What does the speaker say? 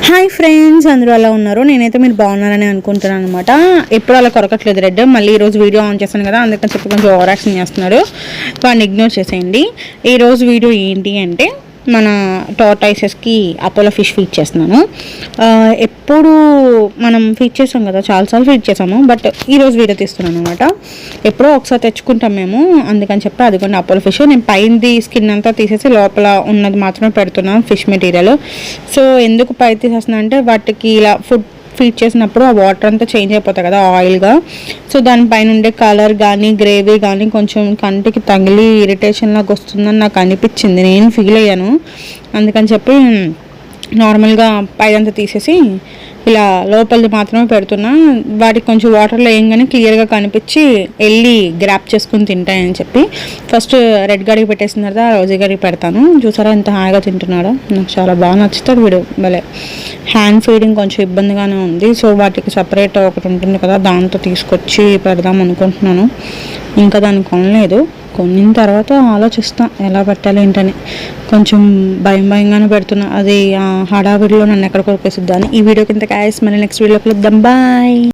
Hi friends, అందరూ అలా ఉన్నారు. నేనైతే మీరు బాగున్నారని అనుకుంటున్నాను అనమాట. ఎప్పుడు అలా కొరకట్లేదు రెడ్. మళ్ళీ ఈరోజు వీడియో ఆన్ చేశాను కదా, అందుకని చెప్పి కొంచెం ఓవర్ యాక్షన్ చేస్తున్నాడు. వాడిని ఇగ్నోర్ చేసేయండి. ఈరోజు వీడియో ఏంటి అంటే మన టార్టాయిసెస్కి అపోలో ఫిష్ ఫీడ్ చేస్తున్నాను. ఎప్పుడు మనం ఫీడ్ చేసాం కదా, చాలాసార్లు ఫీడ్ చేసాము, బట్ ఈరోజు వీడియో తీస్తున్నాను అనమాట. ఎప్పుడో ఒకసారి తెచ్చుకుంటాం మేము, అందుకని చెప్పి అదిగోండి అపోలో ఫిష్. నేను పైనది స్కిన్ అంతా తీసేసి లోపల ఉన్నది మాత్రమే పెడుతున్నాను ఫిష్ మెటీరియల్. సో ఎందుకు పై తీసేస్తున్నా అంటే వాటికి ఇలా ఫుడ్ ఫీడ్ చేసినప్పుడు ఆ వాటర్ అంతా చేంజ్ అయిపోతాయి కదా ఆయిల్గా. సో దానిపైన ఉండే కలర్ కానీ గ్రేవీ కానీ కొంచెం కంటికి తగిలి ఇరిటేషన్ లాగా వస్తుందని నాకు అనిపించింది, నేను ఫీల్ అయ్యాను. అందుకని చెప్పి నార్మల్గా పైదంతా తీసేసి ఇలా లోపలిది మాత్రమే పెడుతున్నా. వాటికి కొంచెం వాటర్లో వేయంగానే క్లియర్గా కనిపించి వెళ్ళి గ్రాప్ చేసుకుని తింటాయని చెప్పి ఫస్ట్ రెడ్ గడికి పెట్టేసిన తర్వాత రోజీ గడికి పెడతాను. చూసారా ఎంత హాయిగా తింటున్నాడో, నాకు చాలా బాగా నచ్చుతాడు వీడు. భలే హ్యాండ్ ఫీడింగ్ కొంచెం ఇబ్బందిగానే ఉంది. సో వాటికి సపరేట్ ఒకటి ఉంటుంది కదా, దాంతో తీసుకొచ్చి పెడదాం అనుకుంటున్నాను. ఇంకా దాన్ని కొనలేదు, కొనిన తర్వాత ఆలోచిస్తాం ఎలా పెట్టాలి ఏంటని. కొంచెం భయంగానే పెడుతున్నా, అది హడావిడిలో నన్ను ఎక్కడ కొరికేసిద్దాని. ఈ వీడియో కింద మళ్ళీ నెక్స్ట్ వీడియోకి వెళ్దాం. బాయ్.